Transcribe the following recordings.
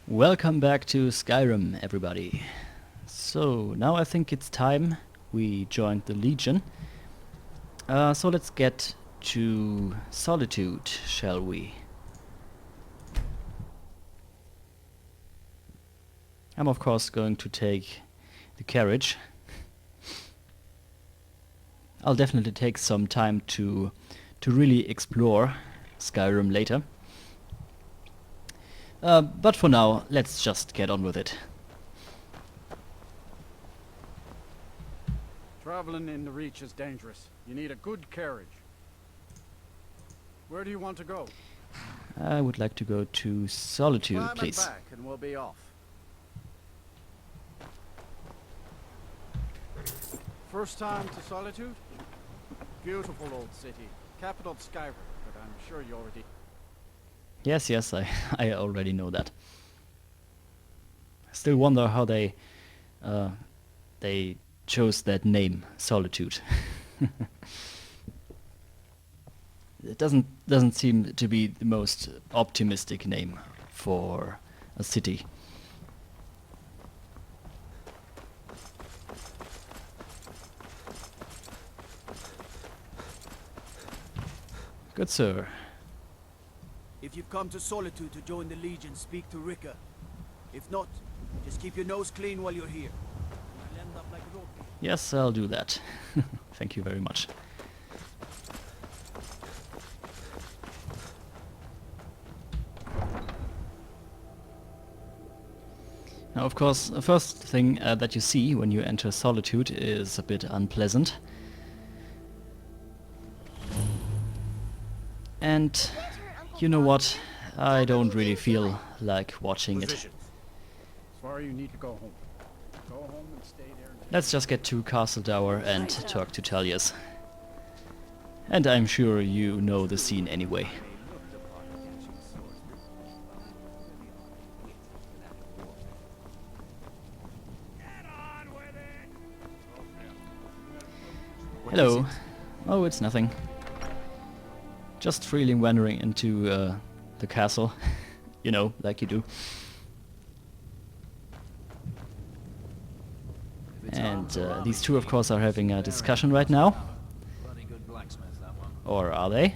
Welcome back to Skyrim, everybody. So, now I think it's time we joined the Legion. So let's get to Solitude, shall we? I'm of course going to take the carriage. I'll definitely take some time to really explore Skyrim later. But for now, let's just get on with it. Traveling in the Reach is dangerous. You need a good carriage. Where do you want to go? I would like to go to Solitude, Climb please. and back and we'll be off. First time to Solitude? Beautiful old city. Capital of Skyrim, but I'm sure you already... Yes, I already know that. I still wonder how they chose that name, Solitude. It doesn't seem to be the most optimistic name for a city. Good sir. If you've come to Solitude to join the Legion, speak to Rika. If not, just keep your nose clean while you're here. You'll end up like Rocky. Yes, I'll do that. Thank you very much. Now, of course, the first thing that you see when you enter Solitude is a bit unpleasant. And you know what? I don't really feel like watching it. Sorry, you need to go home. Go home and stay there. Let's just get to Castle Dower and talk to Talius. And I'm sure you know the scene anyway. Hello. Oh, it's nothing. Just freely wandering into the castle. You know, like you do. And these two, of course, are having a discussion right now. Or are they?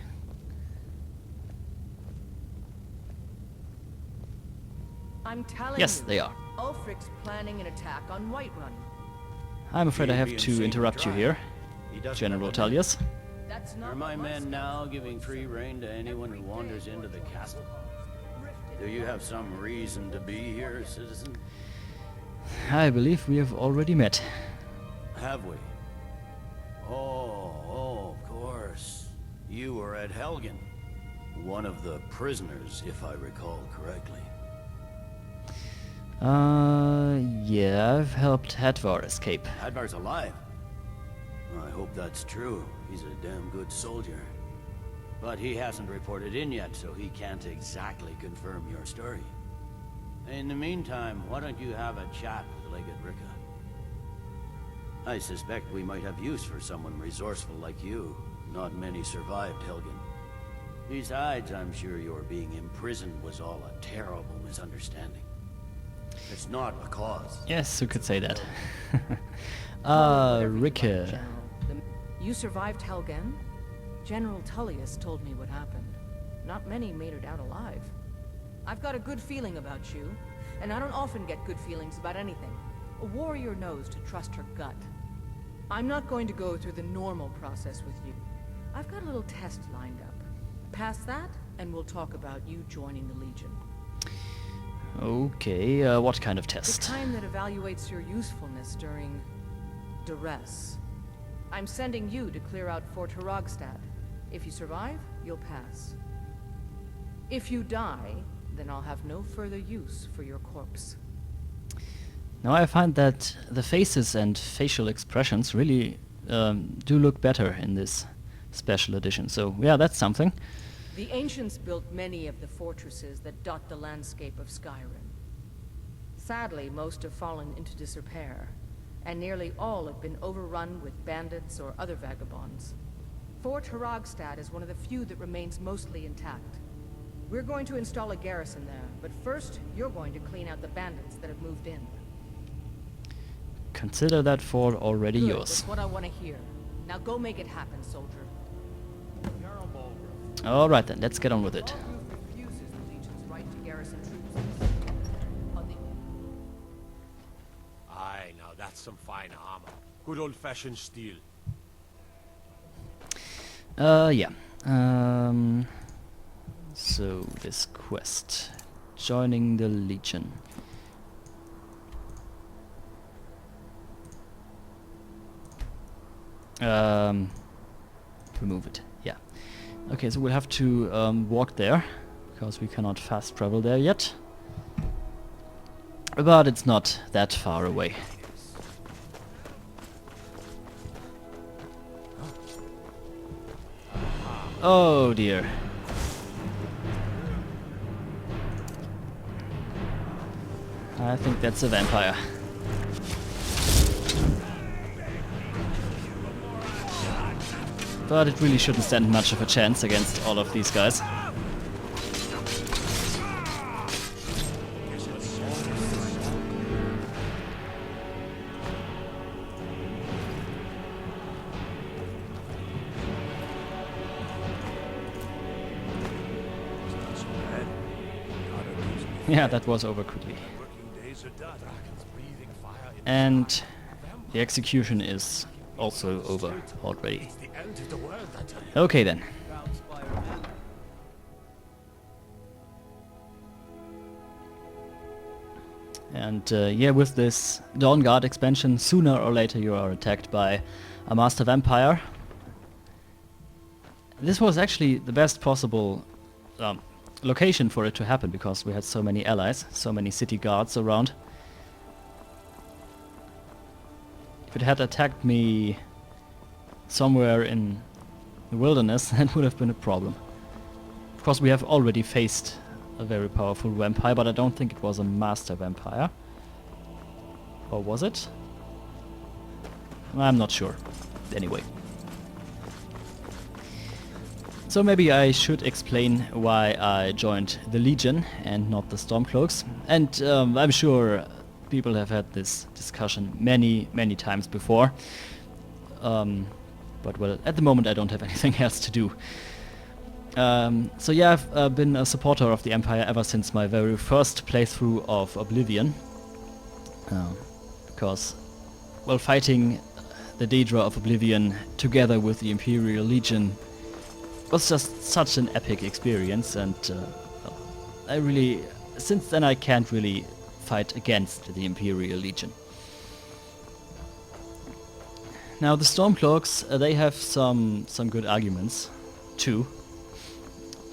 I'm telling Yes, you, they are. Ulfric's planning an attack on Whiterun. I'm afraid I have to interrupt you here, General Talius. That's not Are my what men now giving free rein to anyone who wanders into the castle? Do you have some reason to be here, citizen? I believe we have already met. Have we? Oh, of course. You were at Helgen. One of the prisoners, if I recall correctly. Yeah, I've helped Hadvar escape. Hadvar's alive. I hope that's true. He's a damn good soldier. But he hasn't reported in yet, so he can't exactly confirm your story. In the meantime, why don't you have a chat with Legate Rika? I suspect we might have use for someone resourceful like you. Not many survived Helgen. Besides, I'm sure your being imprisoned was all a terrible misunderstanding. It's not a cause. Yes, you could say that. Whatever you like, Rika. General. You survived Helgen? General Tullius told me what happened. Not many made it out alive. I've got a good feeling about you, and I don't often get good feelings about anything. A warrior knows to trust her gut. I'm not going to go through the normal process with you. I've got a little test lined up. Pass that, and we'll talk about you joining the Legion. Okay, what kind of The test? kind that evaluates your usefulness during duress. I'm sending you to clear out Fort Hrogstad. If you survive, you'll pass. If you die, then I'll have no further use for your corpse. Now I find that the faces and facial expressions really do look better in this special edition. So yeah, that's something. The ancients built many of the fortresses that dot the landscape of Skyrim. Sadly, most have fallen into disrepair, and nearly all have been overrun with bandits or other vagabonds. Fort Hrogstad is one of the few that remains mostly intact. We're going to install a garrison there, but first, you're going to clean out the bandits that have moved in. Consider that fort already Good, yours. that's what I want to hear. Now go make it happen, soldier. Alright then, let's get on with it. Our group refuses the Legion's right to garrison troops. On the Aye, now that's some fine armor. Good old-fashioned steel. Yeah. So, this quest. Joining the Legion. Remove it. Yeah. Okay, so we'll have to walk there, because we cannot fast travel there yet. But it's not that far away. Oh dear. I think that's a vampire. But it really shouldn't stand much of a chance against all of these guys. Yeah, that was over quickly. And the execution is also over already. Okay then. And yeah, with this Dawn Guard expansion, sooner or later you are attacked by a Master Vampire. This was actually the best possible location for it to happen, because we had so many allies, so many city guards around. If it had attacked me somewhere in the wilderness, that would have been a problem. Of course, we have already faced a very powerful vampire, but I don't think it was a master vampire. Or was it? I'm not sure. Anyway. So maybe I should explain why I joined the Legion and not the Stormcloaks. And I'm sure people have had this discussion many, many times before. But well, at the moment I don't have anything else to do. So yeah, I've been a supporter of the Empire ever since my very first playthrough of Oblivion. Because, well, fighting the Daedra of Oblivion together with the Imperial Legion was just such an epic experience, and well, I really, since then I can't really fight against the Imperial Legion. Now the Stormcloaks, they have some good arguments too.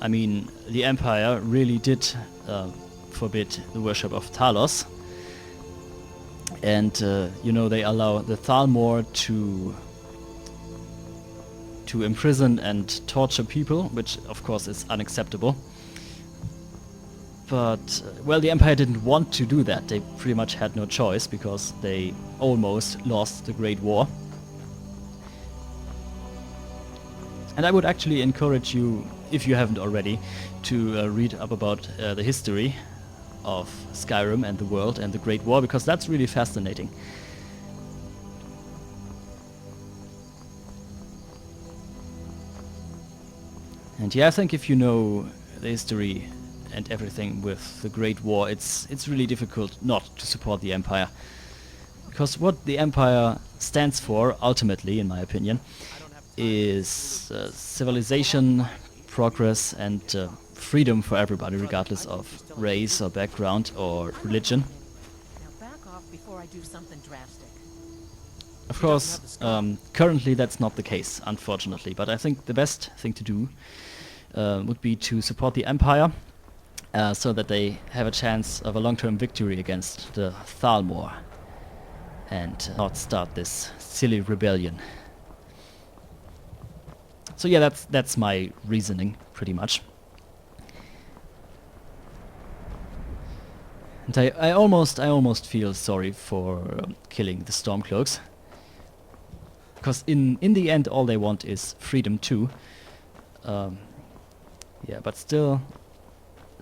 I mean, the Empire really did forbid the worship of Talos, and you know, they allow the Thalmor to imprison and torture people, which of course is unacceptable. But, well, the Empire didn't want to do that. They pretty much had no choice, because they almost lost the Great War. And I would actually encourage you, if you haven't already, to read up about the history of Skyrim and the world and the Great War, because that's really fascinating. And yeah, I think if you know the history and everything with the Great War, it's really difficult not to support the Empire. Because what the Empire stands for, ultimately, in my opinion, is civilization, progress, and freedom for everybody, regardless of race or background or religion. Now back off before I do something drastic. Of course, currently that's not the case, unfortunately, but I think the best thing to do would be to support the Empire, so that they have a chance of a long-term victory against the Thalmor, and not start this silly rebellion. So yeah, that's my reasoning, pretty much. And I almost feel sorry for killing the Stormcloaks, because in the end all they want is freedom too. Yeah, but still,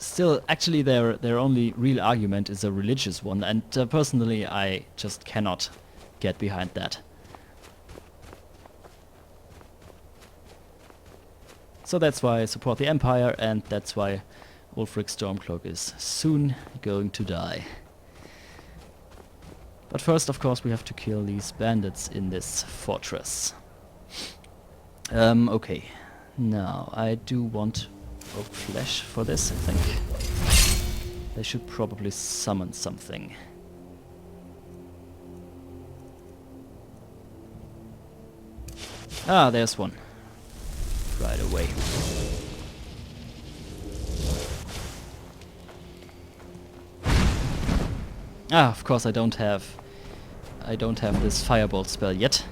still, actually, their only real argument is a religious one, and personally, I just cannot get behind that. So that's why I support the Empire, and that's why Ulfric Stormcloak is soon going to die. But first, of course, we have to kill these bandits in this fortress. Okay. Now, I do want oak flesh for this, I think. They should probably summon something. Ah, there's one. Right away. Ah, of course I don't have this firebolt spell yet.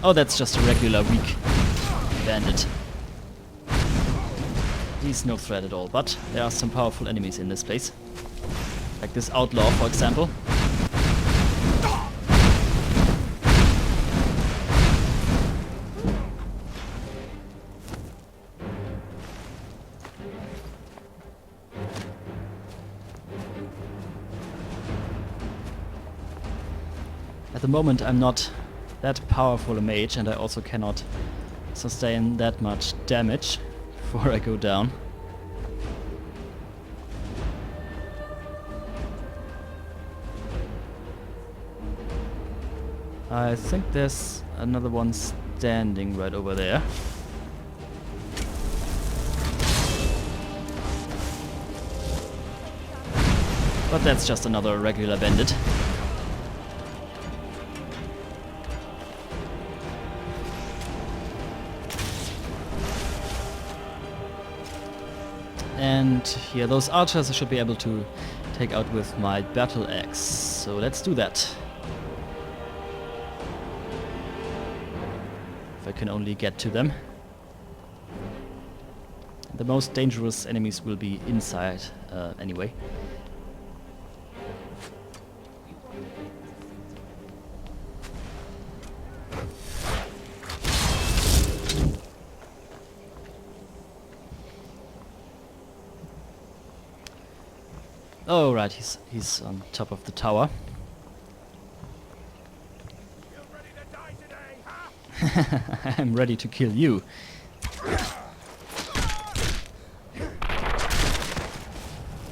Oh, that's just a regular weak bandit. He's no threat at all, but there are some powerful enemies in this place. Like this outlaw, for example. At the moment I'm not that powerful a mage, and I also cannot sustain that much damage before I go down. I think there's another one standing right over there. But that's just another regular bandit. And here, those archers I should be able to take out with my battle axe. So let's do that. If I can only get to them. The most dangerous enemies will be inside anyway. Oh right, he's on top of the tower. I'm ready to kill you.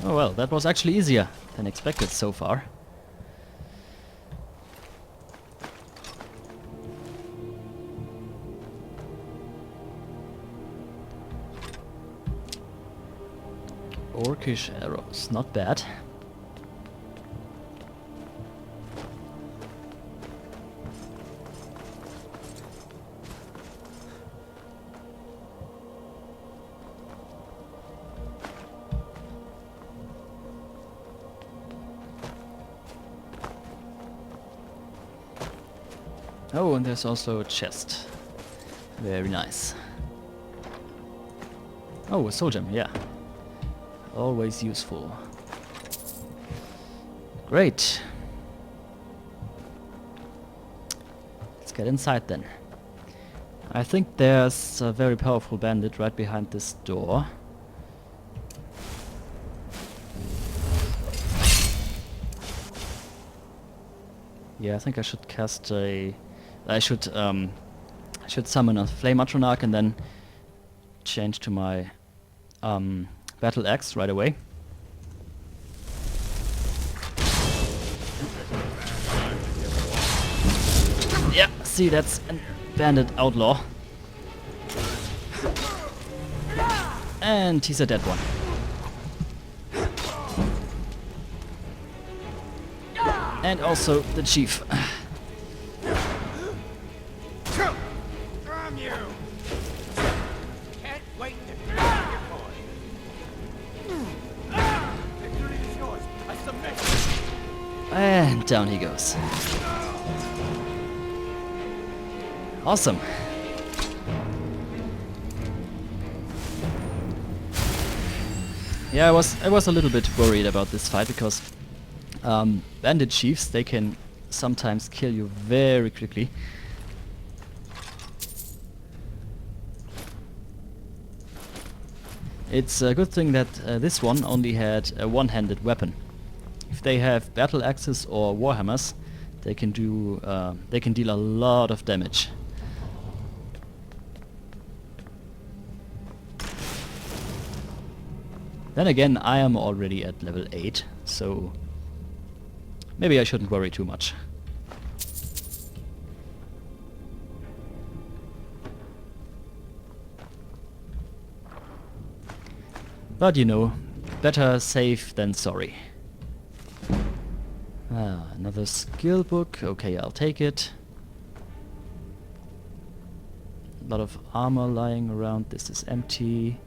Oh well, that was actually easier than expected so far. Orcish arrows, not bad. Oh, and there's also a chest. Very nice. Oh, a soul gem, yeah. Always useful. Great. Let's get inside then. I think there's a very powerful bandit right behind this door. Yeah, I think I should cast a... I should summon a Flame Atronach and then change to my battle axe right away. Yeah, see, that's a bandit outlaw. And he's a dead one. And also the chief. Damn you! Can't wait to kill your boy. Victory is yours. I submit. And down he goes. Awesome. Yeah, I was a little bit worried about this fight because bandit chiefs, they can sometimes kill you very quickly. It's a good thing that this one only had a one-handed weapon. If they have battle axes or warhammers, they can do they can deal a lot of damage. Then again, I am already at level 8, so maybe I shouldn't worry too much. But you know, better safe than sorry. Ah, another skill book. Okay, I'll take it. A lot of armor lying around. This is empty.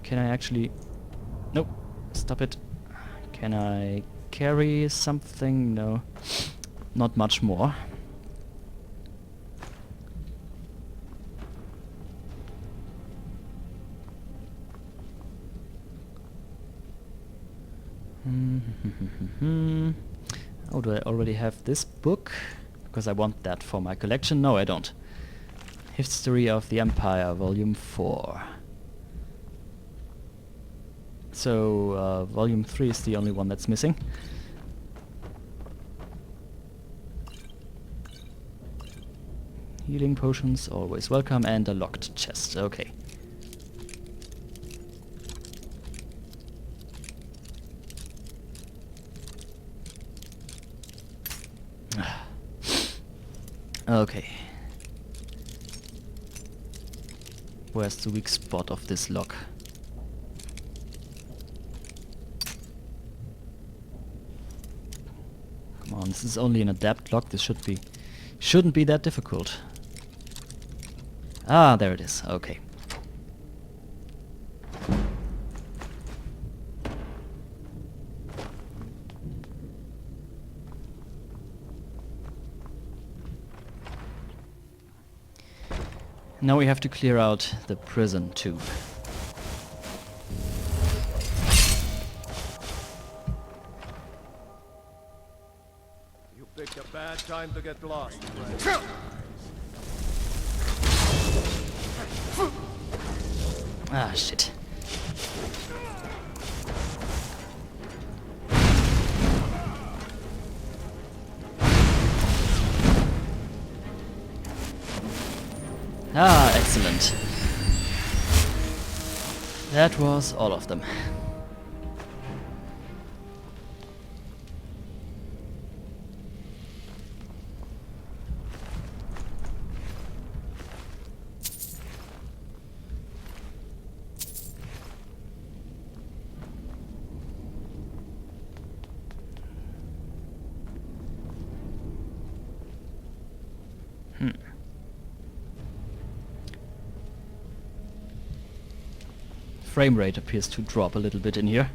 Can I actually... Nope. Stop it. Can I carry something? No. Not much more. Oh, do I already have this book? Because I want that for my collection. No, I don't. History of the Empire, Volume 4. So, Volume 3 is the only one that's missing. Healing potions, always welcome, and a locked chest. Okay. Okay. Where's the weak spot of this lock? Come on, this is only an adapt lock. This shouldn't be that difficult. Ah, there it is. Okay. Now we have to clear out the prison too. You picked a bad time to get lost. Ah, shit. Ah, excellent. That was all of them. Frame rate appears to drop a little bit in here.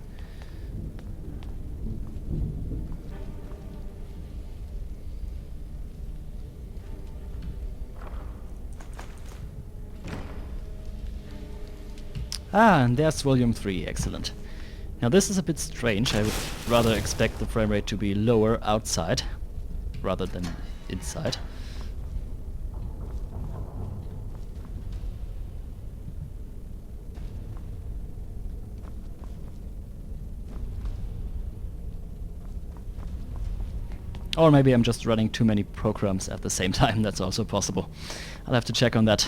Ah, and there's Volume 3, excellent. Now this is a bit strange. I would rather expect the frame rate to be lower outside rather than inside. Or maybe I'm just running too many programs at the same time, that's also possible. I'll have to check on that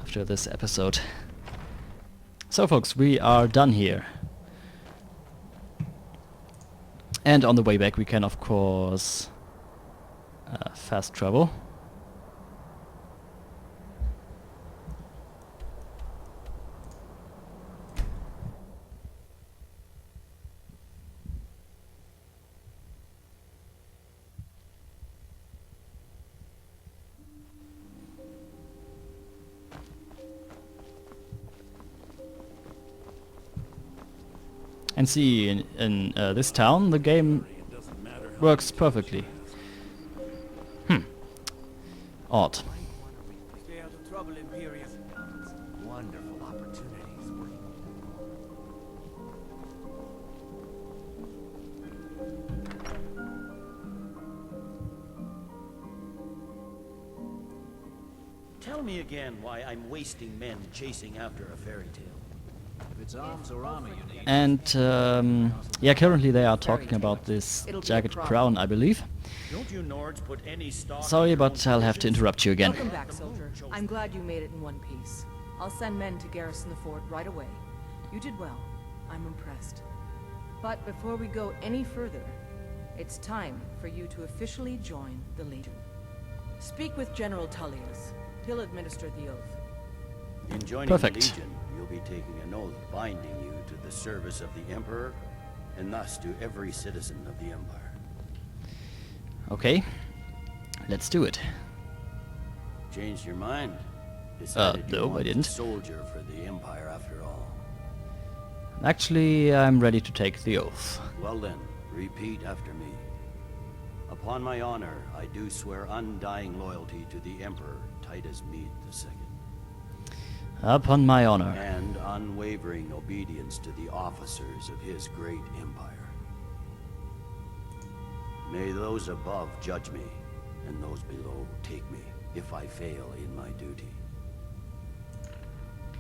after this episode. So folks, we are done here. And on the way back we can of course fast travel. And see, in this town, the game works perfectly. Odd. Stay out of trouble, Imperium. Wonderful opportunities. Tell me again why I'm wasting men chasing after a fairy tale. If it's arms or armor you need. And yeah, currently they are talking about this It'll be a jagged problem. crown, I believe. Don't you Nords put any stock in Sorry, your but own I'll have to provisions? interrupt you again. Welcome back, soldier. I'm glad you made it in one piece. I'll send men to garrison the fort right away. You did well. I'm impressed. But before we go any further, it's time for you to officially join the Legion. Speak with General Tullius. He'll administer the oath. In joining Perfect. the Legion, you'll be taking an oath binding you to the service of the Emperor, and thus to every citizen of the Empire. Okay, let's do it. Changed your mind? Decided you no, I wanted didn't. a soldier for the Empire after all. Actually, I'm ready to take the oath. Well then, repeat after me. Upon my honor, I do swear undying loyalty to the Emperor Titus Mede II, Upon my honor. and unwavering obedience to the officers of his great empire. May those above judge me, and those below take me, if I fail in my duty.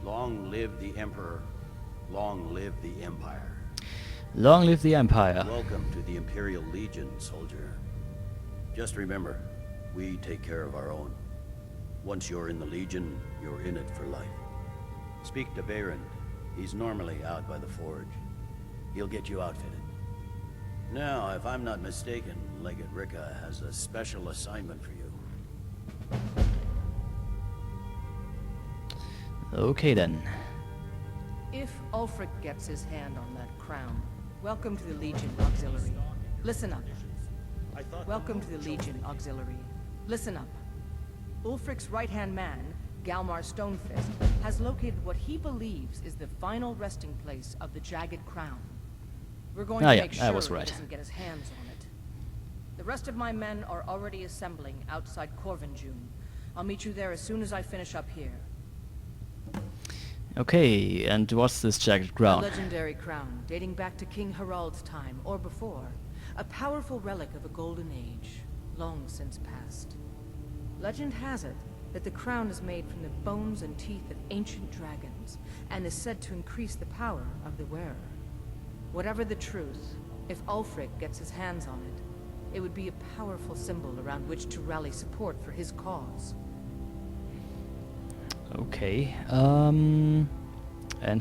Long live the Emperor, long live the Empire. Long live the Empire. Welcome to the Imperial Legion, soldier. Just remember, we take care of our own. Once you're in the Legion, you're in it for life. Speak to Behrend. He's normally out by the forge. He'll get you outfitted. Now, if I'm not mistaken, Legate Ricka has a special assignment for you. Okay then. If Ulfric gets his hand on that crown, welcome to the Legion Auxiliary. Listen up. Welcome to the Legion Auxiliary. Listen up. Ulfric's right-hand man, Galmar Stonefist, has located what he believes is the final resting place of the Jagged Crown. We're going to yeah, make I sure was he right. doesn't get his hands on it. The rest of my men are already assembling outside Corvinjune. I'll meet you there as soon as I finish up here. Okay, and what's this jagged A crown? legendary crown, dating back to King Harald's time, or before. A powerful relic of a golden age, long since past. Legend has it that the crown is made from the bones and teeth of ancient dragons, and is said to increase the power of the wearer. Whatever the truth, if Ulfric gets his hands on it, it would be a powerful symbol around which to rally support for his cause. Okay, and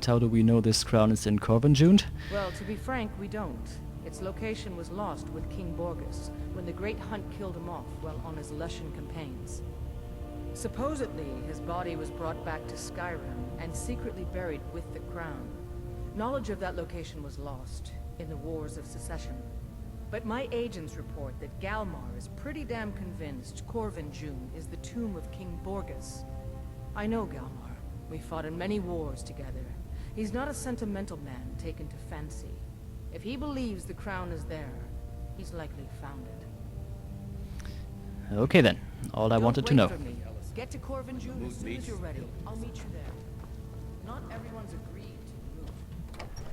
how do we know this crown is in Corvinjune? Well, to be frank, we don't. Its location was lost with King Borgus when the Great Hunt killed him off while on his Lushan campaigns. Supposedly, his body was brought back to Skyrim and secretly buried with the crown. Knowledge of that location was lost in the Wars of Secession. But my agents report that Galmar is pretty damn convinced Corvinjune is the tomb of King Borgus. I know Galmar. We fought in many wars together. He's not a sentimental man taken to fancy. If he believes the crown is there, he's likely found it. Okay then, all I wanted to know. Don't wait for me. Get to Corvinjune as soon as you're ready. I'll meet you there. Not everyone's agreed to move.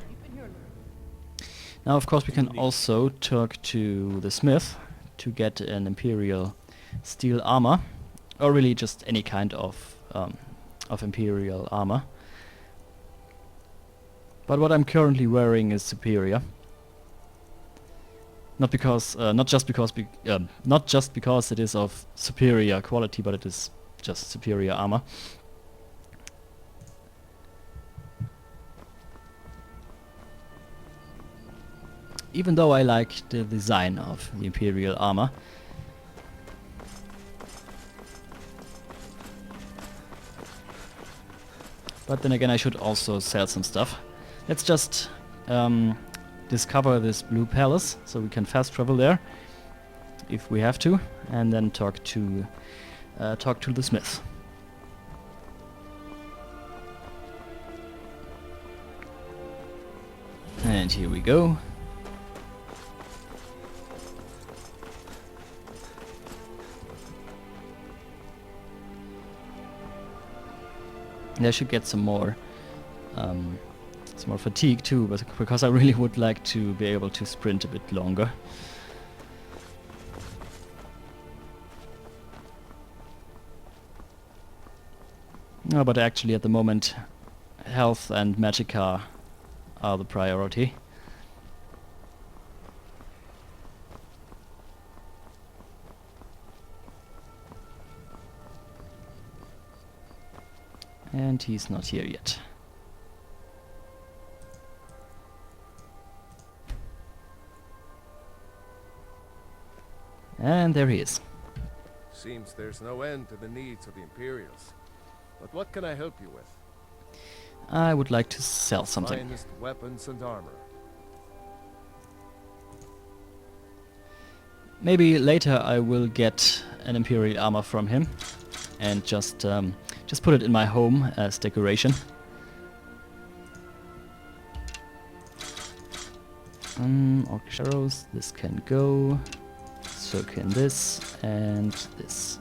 You've been here long. Now of course we can also talk to the smith to get an Imperial steel armor, or really just any kind of Imperial armor. But what I'm currently wearing is superior. Not just because it is of superior quality, but it is just superior armor. Even though I like the design of the Imperial armor. But then again, I should also sell some stuff. Let's just discover this blue palace, so we can fast travel there if we have to, and then talk to the smith. And here we go. And I should get some more fatigue too, but because I really would like to be able to sprint a bit longer. No, but actually at the moment health and magicka are the priority. And he's not here yet. And there he is. Seems there's no end to the needs of the Imperials. But what can I help you with? I would like to sell something. Finest weapons and armor. Maybe later I will get an Imperial armor from him and just put it in my home as decoration. Orc arrows, this can go. So can this and this.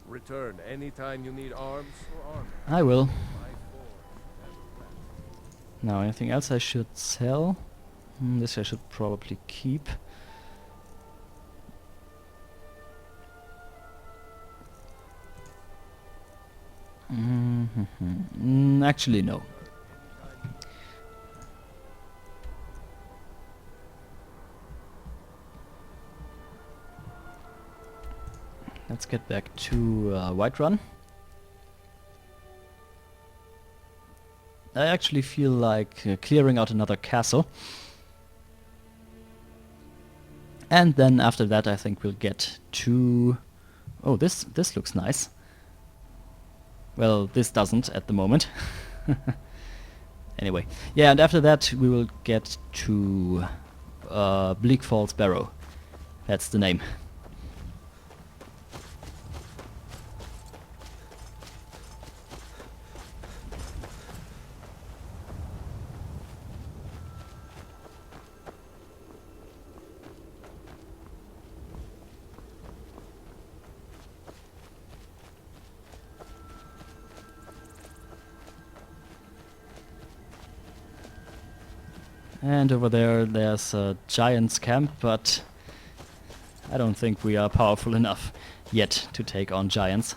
Return anytime you need arms or armor. I will. My forge never rests. Now, anything else I should sell? This I should probably keep. Actually, no. Let's get back to Whiterun. I actually feel like clearing out another castle. And then after that I think we'll get to... Oh, this looks nice. Well, this doesn't at the moment. Anyway. Yeah, and after that we will get to Bleak Falls Barrow. That's the name. And over there's a giant's camp, but I don't think we are powerful enough yet to take on giants.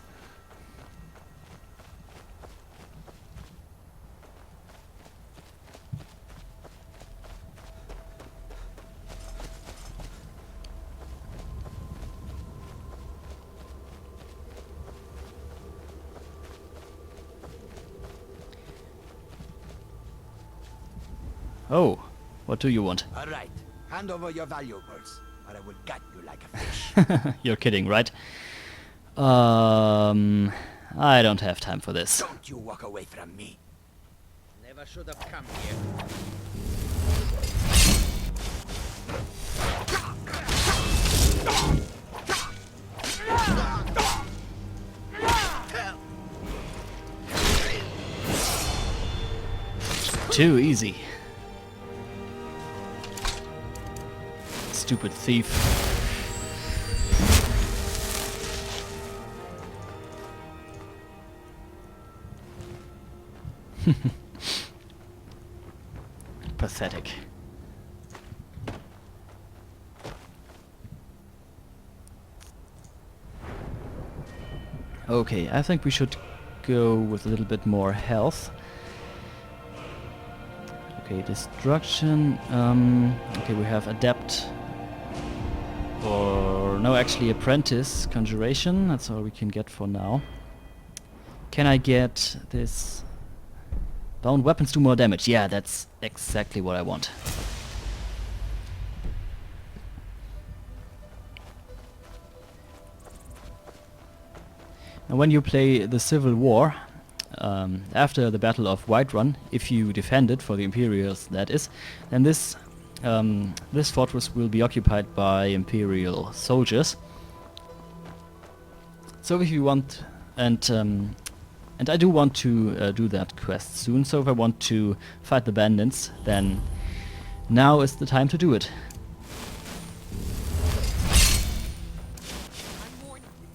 Oh, what do you want? All right, hand over your valuables, or I will gut you like a fish. You're kidding, right? I don't have time for this. Don't you walk away from me. Never should have come here. Too easy. Stupid thief. Pathetic. Okay, I think we should go with a little bit more health. Okay, destruction. Okay, we have adept. Or no, actually apprentice conjuration. That's all we can get for now. Can I get this? Bound weapons do more damage. Yeah, that's exactly what I want. Now, when you play the Civil War, after the Battle of Whiterun, if you defend it for the Imperials, that is, then this fortress will be occupied by Imperial soldiers. So if you want, and I do want to do that quest soon. So if I want to fight the bandits, then Now is the time to do it. I'm warning you.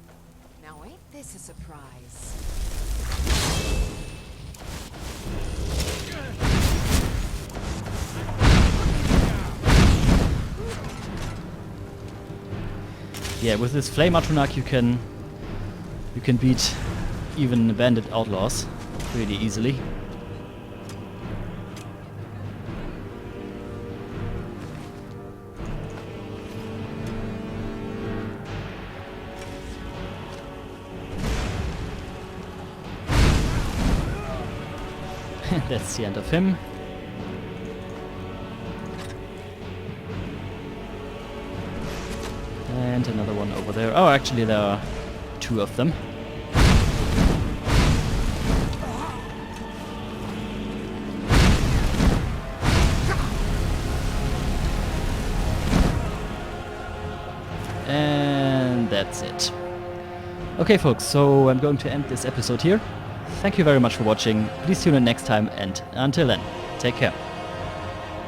Now ain't this a surprise? Yeah, with this flame Atronach you can beat even bandit outlaws really easily. That's the end of him. And another one over there. Oh, actually there are two of them. And that's it. Okay folks, so I'm going to end this episode here. Thank you very much for watching. Please tune in next time, and until then, take care.